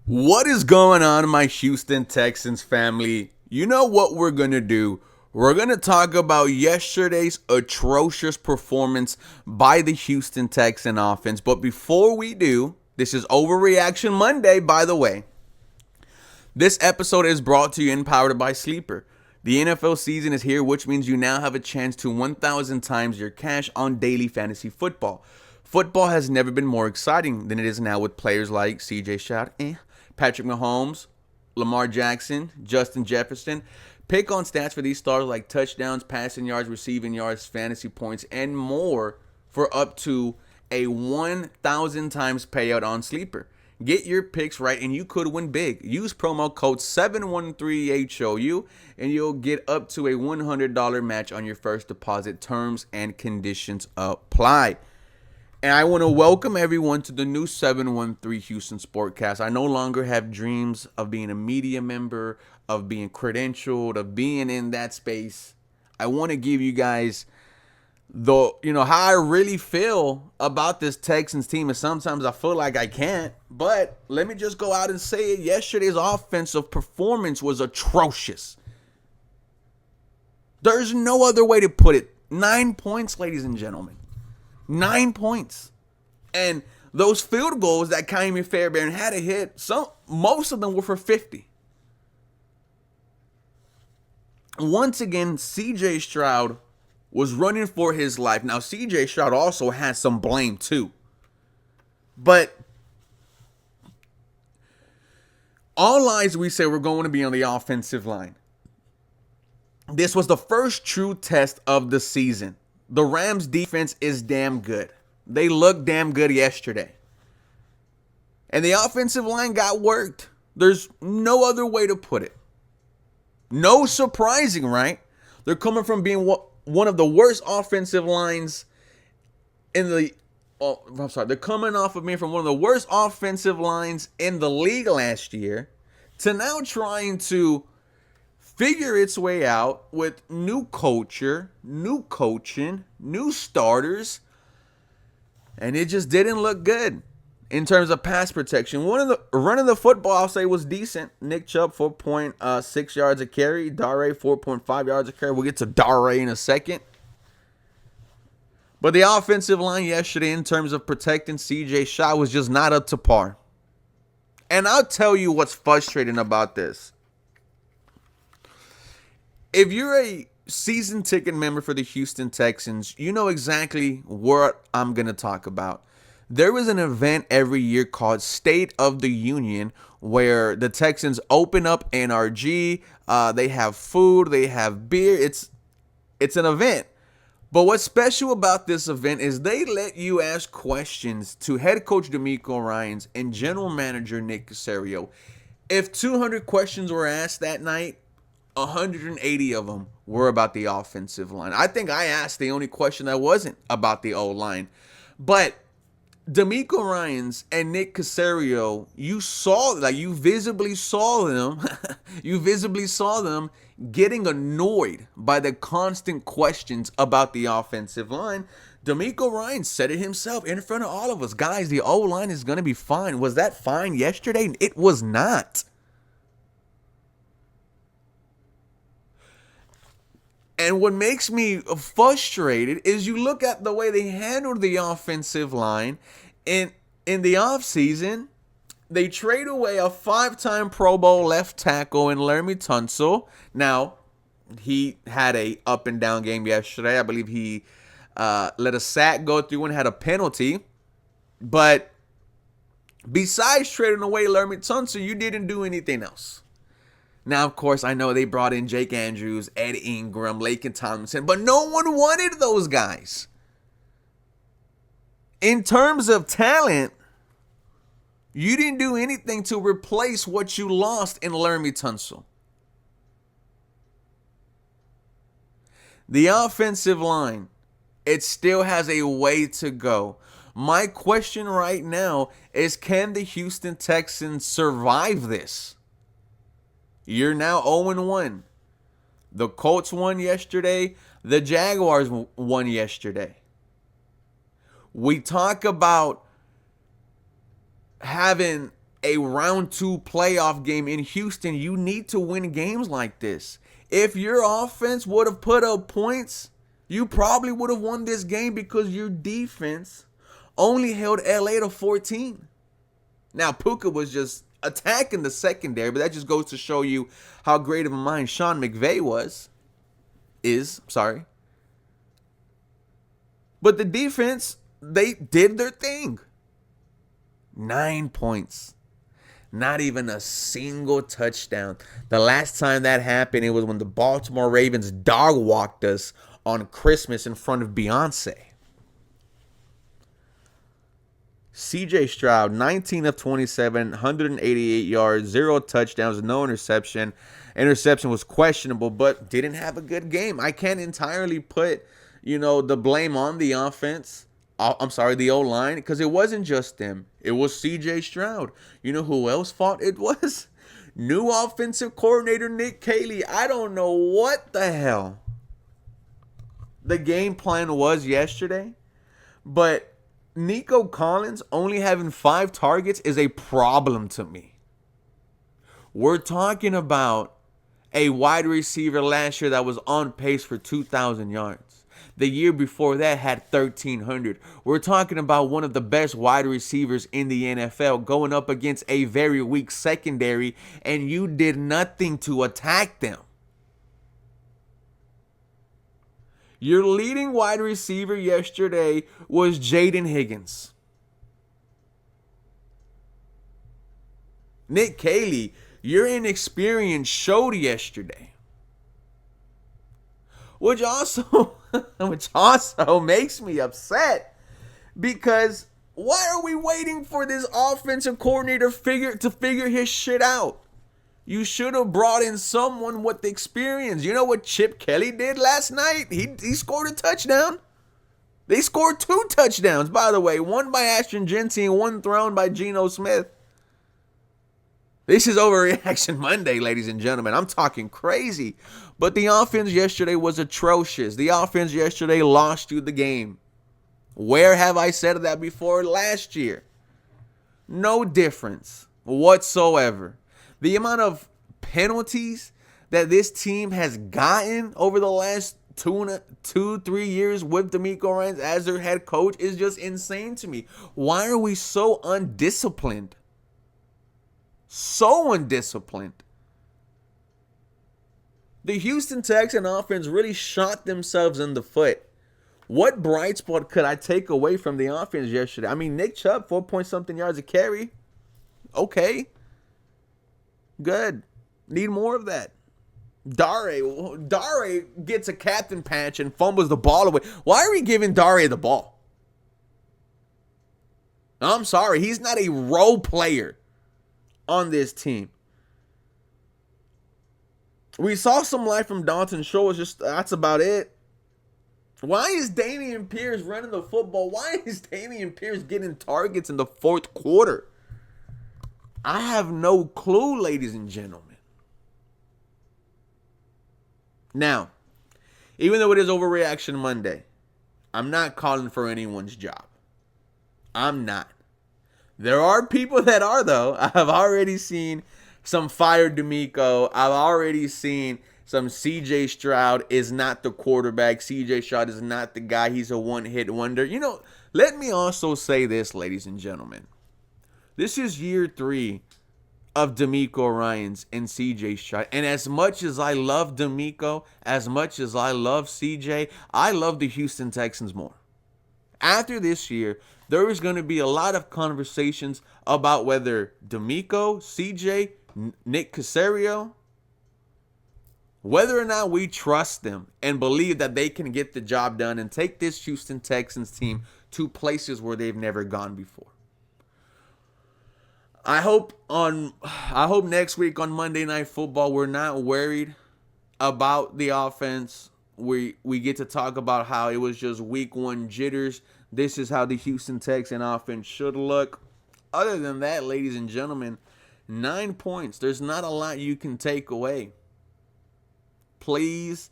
What is going on, my Houston Texans family? You know what we're going to do? We're going to talk about yesterday's atrocious performance by the Houston Texan offense. But before we do, this is Overreaction Monday, by the way. This episode is brought to you and powered by Sleeper. The NFL season is here, which means you now have a chance to 1,000 times your cash on daily fantasy football. Football has never been more exciting than it is now with players like CJ Stroud, Patrick Mahomes, Lamar Jackson, Justin Jefferson. Pick on stats for these stars like touchdowns, passing yards, receiving yards, fantasy points, and more for up to a 1,000 times payout on Sleeper. Get your picks right and you could win big. Use promo code 713HOU and you'll get up to a $100 match on your first deposit. Terms and conditions apply. And I want to welcome everyone to the new 713 Houston Sportcast. I no longer have dreams of being a media member, of being credentialed, of being in that space. I want to give you guys how I really feel about this Texans team. And sometimes I feel like I can't. But let me just go out and say it. Yesterday's offensive performance was atrocious. There's no other way to put it. 9 points, ladies and gentlemen. 9 points. And those field goals that Ka'imi Fairbairn had to hit, most of them were for 50. Once again, CJ Stroud was running for his life. Now, CJ Stroud also has some blame too. But all eyes, we say, we're going to be on the offensive line. This was the first true test of the season. The Rams defense is damn good. They looked damn good yesterday. And the offensive line got worked. There's no other way to put it. No surprising, right? They're coming from being one of the worst offensive lines in the... They're coming off of being from one of the worst offensive lines in the league last year to now trying to figure its way out with new culture, new coaching, new starters, and it just didn't look good in terms of pass protection. Running the football, I'll say, was decent. Nick Chubb, 4.6 yards a carry. Dare, 4.5 yards a carry. We'll get to Dare in a second. But the offensive line yesterday, in terms of protecting CJ Stroud, was just not up to par. And I'll tell you what's frustrating about this. If you're a season ticket member for the Houston Texans, you know exactly what I'm going to talk about. There is an event every year called State of the Union where the Texans open up NRG. They have food, they have beer. It's an event. But what's special about this event is they let you ask questions to head coach DeMeco Ryans and general manager Nick Caserio. If 200 questions were asked that night, 180 of them were about the offensive line. I think I asked the only question that wasn't about the O-line. But DeMeco Ryans and Nick Caserio, you visibly saw them getting annoyed by the constant questions about the offensive line. DeMeco Ryans said it himself in front of all of us. Guys, the O-line is going to be fine. Was that fine yesterday? It was not. And what makes me frustrated is you look at the way they handled the offensive line in the offseason. They trade away a 5-time Pro Bowl left tackle in Laremy Tunsil. Now, he had a up and down game yesterday. I believe he let a sack go through and had a penalty. But besides trading away Laremy Tunsil, you didn't do anything else. Now, of course, I know they brought in Jake Andrews, Ed Ingram, Laken Tomlinson, but no one wanted those guys. In terms of talent, you didn't do anything to replace what you lost in Laremy Tunsil. The offensive line, it still has a way to go. My question right now is, can the Houston Texans survive this? You're now 0-1. The Colts won yesterday. The Jaguars won yesterday. We talk about having a round 2 playoff game in Houston, you need to win games like this. If your offense would have put up points, you probably would have won this game because your defense only held LA to 14. Now, Puka was just attacking the secondary, but that just goes to show you how great of a mind Sean McVay is. But the defense, they did their thing. 9 points. Not even a single touchdown. The last time that happened, it was when the Baltimore Ravens dog walked us on Christmas in front of Beyonce. CJ Stroud, 19 of 27, 188 yards, 0 touchdowns, no interception. Interception was questionable, but didn't have a good game. I can't entirely put, the blame on the offense. The O-line, because it wasn't just them. It was CJ Stroud. You know who else fought? It was new offensive coordinator Nick Caley. I don't know what the hell the game plan was yesterday, but Nico Collins only having 5 targets is a problem to me. We're talking about a wide receiver last year that was on pace for 2,000 yards. The year before that had 1,300. We're talking about one of the best wide receivers in the NFL going up against a very weak secondary, and you did nothing to attack them. Your leading wide receiver yesterday was Jaden Higgins. Nick Caley, your inexperience showed yesterday. Which also makes me upset, because why are we waiting for this offensive coordinator to figure his shit out? You should have brought in someone with experience. You know what Chip Kelly did last night? He scored a touchdown. They scored 2 touchdowns, by the way. One by Ashton Jeanty and one thrown by Geno Smith. This is Overreaction Monday, ladies and gentlemen. I'm talking crazy. But the offense yesterday was atrocious. The offense yesterday lost you the game. Where have I said that before? Last year. No difference whatsoever. The amount of penalties that this team has gotten over the last 2-3 years with DeMeco Ryans as their head coach is just insane to me. Why are we so undisciplined? So undisciplined. The Houston Texans offense really shot themselves in the foot. What bright spot could I take away from the offense yesterday? I mean, Nick Chubb, 4-point-something yards a carry. Okay. Good. Need more of that. Dare gets a captain patch and fumbles the ball away. Why are we giving Dare the ball? I'm sorry. He's not a role player on this team. We saw some life from Dalton Schultz. That's about it. Why is Dameon Pierce running the football? Why is Dameon Pierce getting targets in the 4th quarter? I have no clue, ladies and gentlemen. Now, even though it is Overreaction Monday, I'm not calling for anyone's job. I'm not. There are people that are, though. I've already seen some fired DeMeco. I've already seen some CJ Stroud is not the quarterback. CJ Stroud is not the guy. He's a one-hit wonder. Let me also say this, ladies and gentlemen. This is year 3 of DeMeco Ryans and CJ Stroud. And as much as I love DeMeco, as much as I love CJ, I love the Houston Texans more. After this year, there is going to be a lot of conversations about whether DeMeco, CJ, Nick Caserio, whether or not we trust them and believe that they can get the job done and take this Houston Texans team to places where they've never gone before. I hope next week on Monday Night Football we're not worried about the offense. We get to talk about how it was just week 1 jitters. This is how the Houston Texans offense should look. Other than that, ladies and gentlemen, 9 points. There's not a lot you can take away. Please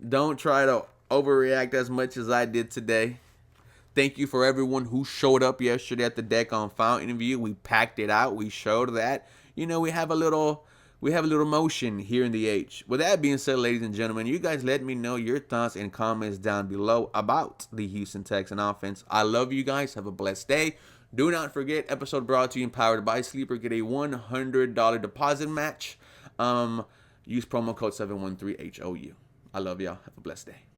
don't try to overreact as much as I did today. Thank you for everyone who showed up yesterday at the deck on Fountain View. We packed it out. We showed that. You know, we have a little motion here in the H. With that being said, ladies and gentlemen, you guys let me know your thoughts and comments down below about the Houston Texans offense. I love you guys. Have a blessed day. Do not forget, episode brought to you and powered by Sleeper. Get a $100 deposit match. Use promo code 713HOU. I love y'all. Have a blessed day.